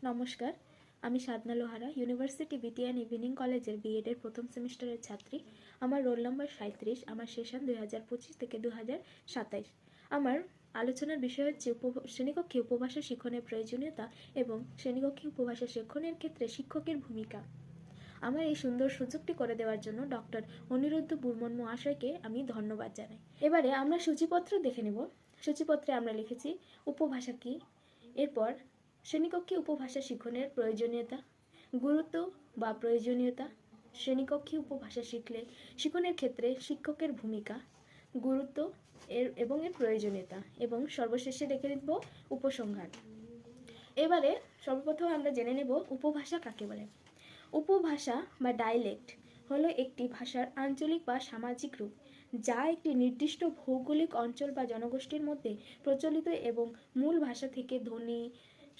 নমস্কার, আমি সাধনা লোহারা university BTN evening কলেজের বিএডের প্রথম সেমিস্টারের ছাত্রী। আমার রোল নম্বর 37। আমার সেশন 2025 থেকে 2027। আমার আলোচনার বিষয় হচ্ছে শ্রেণীকক্ষে উপভাষা শিক্ষণের প্রয়োজনীয়তা এবং শ্রেণীকক্ষে উপভাষা শিক্ষণের ক্ষেত্রে শিক্ষকের ভূমিকা। আমার এই সুন্দর সুযোগটি করে দেওয়ার জন্য ডক্টর অনিরুদ্ধ বর্মন মহাশয়কে আমি ধন্যবাদ জানাই। এবারে আমরা সূচিপত্র দেখে নেব। সূচিপত্রে আমরা লিখেছি উপভাষা কী, এরপর শ্রেণীকক্ষে উপভাষা শিক্ষণের প্রয়োজনীয়তা, গুরুত্ব বা প্রয়োজনীয়তা, শ্রেণীকক্ষে উপভাষা শিক্ষণের ক্ষেত্রে শিক্ষকের ভূমিকা, গুরুত্ব এর প্রয়োজনীয়তা এবং সর্বশেষে রেখে দেব উপসংহার। এবারে সর্বপ্রথম আমরা জেনে নেব উপভাষা কাকে বলে। উপভাষা বা ডায়ালেক্ট হলো একটি ভাষার আঞ্চলিক বা সামাজিক রূপ, যা একটি নির্দিষ্ট ভৌগোলিক অঞ্চল বা জনগোষ্ঠীর মধ্যে প্রচলিত এবং মূল ভাষা থেকে ধ্বনি,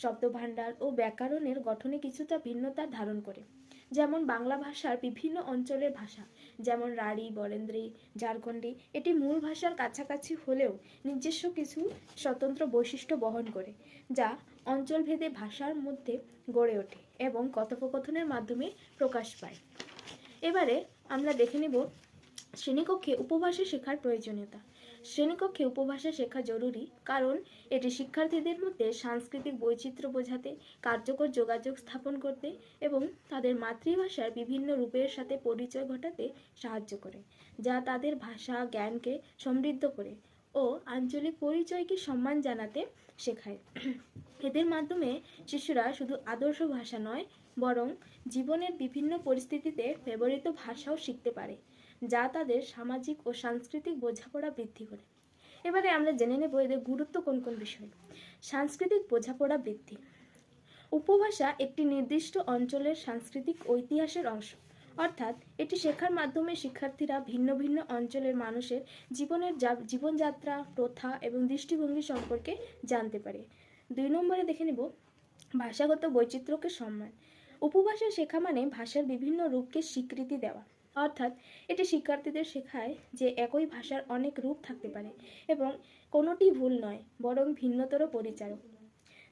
শব্দভাণ্ডার ও ব্যাকরণের গঠনে কিছুটা ভিন্নতা ধারণ করে। যেমন বাংলা ভাষার বিভিন্ন অঞ্চলের ভাষা, যেমন রাঢ়ী, বরেন্দ্রী, ঝাড়খণ্ডী, এটি মূল ভাষার কাছাকাছি হলেও নিজস্ব কিছু স্বতন্ত্র বৈশিষ্ট্য বহন করে, যা অঞ্চলভেদে ভাষার মধ্যে গড়ে ওঠে এবং কথোপকথনের মাধ্যমে প্রকাশ পায়। এবারে আমরা দেখে নেব শ্রেণীকক্ষে উপভাষা শেখার প্রয়োজনীয়তা। শ্রেণীকক্ষে উপভাষা শেখা জরুরি কারণ এটি শিক্ষার্থীদের মধ্যে সাংস্কৃতিক বৈচিত্র্য বোঝাতে, কার্যকর যোগাযোগ স্থাপন করতে এবং তাদের মাতৃভাষার বিভিন্ন রূপের সাথে পরিচয় ঘটাতে সাহায্য করে, যা তাদের ভাষা জ্ঞানকে সমৃদ্ধ করে ও আঞ্চলিক পরিচয়কে সম্মান জানাতে শেখায়। এদের মাধ্যমে শিশুরা শুধু আদর্শ ভাষা নয়, বরং জীবনের বিভিন্ন পরিস্থিতিতে ব্যবহৃত ভাষাও শিখতে পারে, যা তাদের সামাজিক ও সাংস্কৃতিক বোঝাপড়া বৃদ্ধি করে। এবারে আমরা জেনে নেব এদের গুরুত্ব কোন কোন বিষয়। সাংস্কৃতিক বোঝাপড়া বৃদ্ধি। উপভাষা একটি নির্দিষ্ট অঞ্চলের সাংস্কৃতিক ঐতিহাসের অংশ, অর্থাৎ এটি শেখার মাধ্যমে শিক্ষার্থীরা ভিন্ন ভিন্ন অঞ্চলের মানুষের জীবনযাত্রা, প্রথা এবং দৃষ্টিভঙ্গি সম্পর্কে জানতে পারে। 2 নম্বরে দেখে নেব ভাষাগত বৈচিত্র্যকে সম্মান। উপভাষা শেখা মানে ভাষার বিভিন্ন রূপকে স্বীকৃতি দেওয়া, অর্থাৎ এটি শিক্ষার্থীদের শেখায় যে একই ভাষার অনেক রূপ থাকতে পারে এবং কোনোটি ভুল নয়, বরং ভিন্নতর পরিচালক।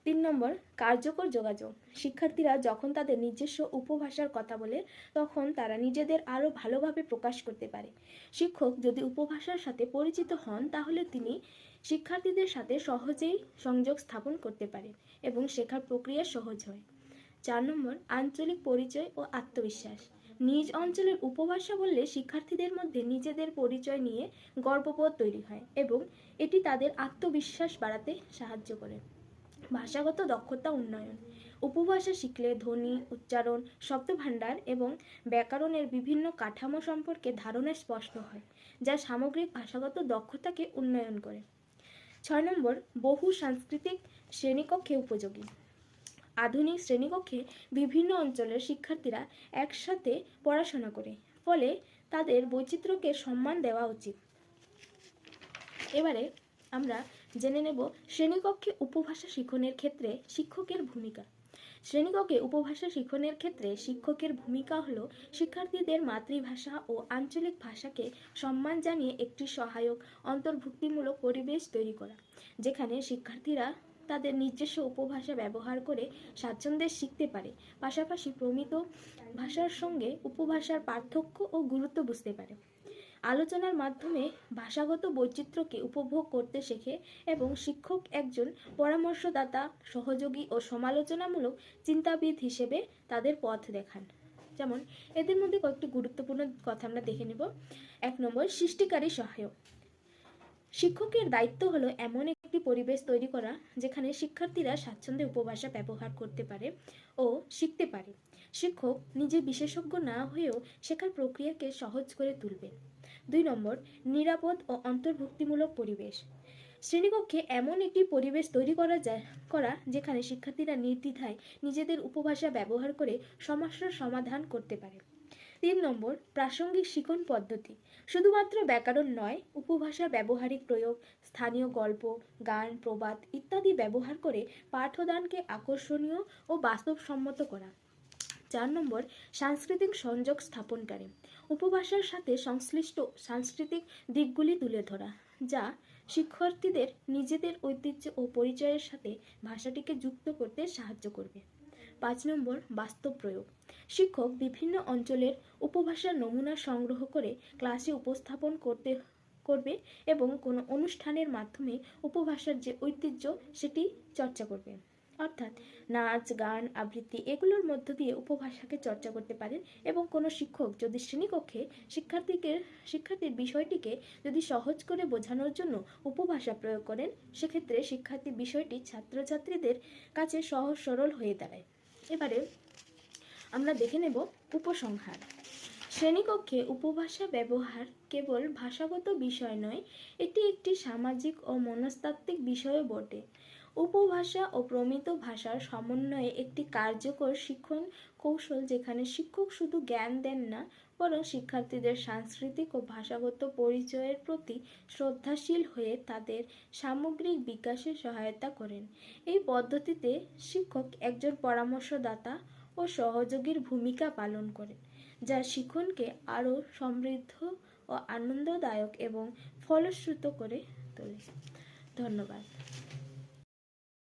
3 নম্বর কার্যকর যোগাযোগ। শিক্ষার্থীরা যখন তাদের নিজস্ব উপভাষার কথা বলে, তখন তারা নিজেদের আরও ভালোভাবে প্রকাশ করতে পারে। শিক্ষক যদি উপভাষার সাথে পরিচিত হন, তাহলে তিনি শিক্ষার্থীদের সাথে সহজেই সংযোগ স্থাপন করতে পারেন এবং শেখার প্রক্রিয়া সহজ হয়। 4 নম্বর আঞ্চলিক পরিচয় ও আত্মবিশ্বাস। নিজ অঞ্চলের উপভাষা বললে শিক্ষার্থীদের মধ্যে নিজেদের পরিচয় নিয়ে গর্ববোধ তৈরি হয় এবং এটি তাদের আত্মবিশ্বাস বাড়াতে সাহায্য করে। ভাষাগত দক্ষতা উন্নয়ন। উপভাষা শিখলে ধ্বনি, উচ্চারণ, শব্দভাণ্ডার এবং ব্যাকরণের বিভিন্ন কাঠামো সম্পর্কে ধারণা স্পষ্ট হয়, যা সামগ্রিক ভাষাগত দক্ষতাকে উন্নয়ন করে। 6 নম্বর বহু সাংস্কৃতিক শ্রেণীকক্ষে উপযোগী। আধুনিক শ্রেণীকক্ষে বিভিন্ন অঞ্চলের শিক্ষার্থীরা একসাথে পড়াশোনা করে, ফলে তাদের বৈচিত্র্যকে সম্মান দেওয়া উচিত। এবারে আমরা জেনে নেব শ্রেণীকক্ষে উপভাষা শিক্ষণের ক্ষেত্রে শিক্ষকের ভূমিকা। শ্রেণীকক্ষে উপভাষা শিক্ষণের ক্ষেত্রে শিক্ষকের ভূমিকা হলো শিক্ষার্থীদের মাতৃভাষা ও আঞ্চলিক ভাষাকে সম্মান জানিয়ে একটি সহায়ক অন্তর্ভুক্তিমূলক পরিবেশ তৈরি করা, যেখানে শিক্ষার্থীরা তাদের নিজস্ব উপভাষা ব্যবহার করে স্বাচ্ছন্দ্যে শিখতে পারে, পাশাপাশি প্রমিত ভাষার সঙ্গে উপভাষার পার্থক্য ও গুরুত্ব বুঝতে পারে। আলোচনার মাধ্যমে ভাষাগত বৈচিত্র্যকে উপভোগ করতে শেখে এবং শিক্ষক একজন পরামর্শদাতা, সহযোগী ও সমালোচনামূলক চিন্তাবিদ হিসেবে তাদের পথ দেখান। যেমন এদের মধ্যে কয়েকটি গুরুত্বপূর্ণ কথা আমরা দেখে নেব। 1 নম্বর সৃষ্টিকারী সহায়ক। শিক্ষকের দায়িত্ব হলো এমন একটি পরিবেশ তৈরি করা যেখানে শিক্ষার্থীরা স্বাচ্ছন্দ্যে উপভাষা ব্যবহার করতে পারে ও শিখতে পারে। শিক্ষক নিজে বিশেষজ্ঞ না হয়েও শেখার প্রক্রিয়াকে সহজ করে তুলবেন। 2 নম্বর নিরাপদ ও অন্তর্ভুক্তিমূলক পরিবেশ। শ্রেণীকক্ষে এমন একটি পরিবেশ তৈরি করা যেখানে শিক্ষার্থীরা নির্দ্বিধায় নিজেদের উপভাষা ব্যবহার করে সমস্যার সমাধান করতে পারে। 3 নম্বর প্রাসঙ্গিক শিক্ষণ পদ্ধতি। শুধুমাত্র ব্যাকরণ নয়, উপভাষার ব্যবহারিক প্রয়োগ, স্থানীয় গল্প, গান, প্রবাদ ইত্যাদি ব্যবহার করে পাঠদানকে আকর্ষণীয় ও বাস্তবসম্মত করা। 4 নম্বর সাংস্কৃতিক সংযোগ স্থাপনকারী। উপভাষার সাথে সংশ্লিষ্ট সাংস্কৃতিক দিকগুলি তুলে ধরা, যা শিক্ষার্থীদের নিজেদের ঐতিহ্য ও পরিচয়ের সাথে ভাষাটিকে যুক্ত করতে সাহায্য করবে। 5 নম্বর বাস্তব প্রয়োগ। শিক্ষক বিভিন্ন অঞ্চলের উপভাষার নমুনা সংগ্রহ করে ক্লাসে উপস্থাপন করবে এবং কোনো অনুষ্ঠানের মাধ্যমে উপভাষার যে ঐতিহ্য সেটি চর্চা করবে। অর্থাৎ নাচ, গান, আবৃত্তি এগুলোর মধ্য দিয়ে উপভাষাকে চর্চা করতে পারেন এবং কোনো শিক্ষক যদি শ্রেণীকক্ষে শিক্ষার্থীর বিষয়টিকে যদি সহজ করে বোঝানোর জন্য উপভাষা প্রয়োগ করেন, সেক্ষেত্রে শিক্ষার্থী বিষয়টি ছাত্রছাত্রীদের কাছে সহজ সরল হয়ে দাঁড়ায়। এবারে আমরা দেখে নেব উপসংহার। শ্রেণীকক্ষে উপভাষা ব্যবহার কেবল ভাষাগত বিষয় নয়, এটি একটি সামাজিক ও মনস্তাত্ত্বিক বিষয়ও বটে। উপভাষা ও প্রমিত ভাষার সমন্বয়ে একটি কার্যকর শিক্ষণ কৌশল, যেখানে শিক্ষক শুধু জ্ঞান দেন না, বরং শিক্ষার্থীদের সাংস্কৃতিক ও ভাষাগত পরিচয়ের প্রতি শ্রদ্ধাশীল হয়ে তাদের সামগ্রিক বিকাশে সহায়তা করেন। এই পদ্ধতিতে শিক্ষক একজন পরামর্শদাতা ও সহযোগীর ভূমিকা পালন করেন, যা শিক্ষণকে আরও সমৃদ্ধ ও আনন্দদায়ক এবং ফলশ্রুত করে তোলে। ধন্যবাদ।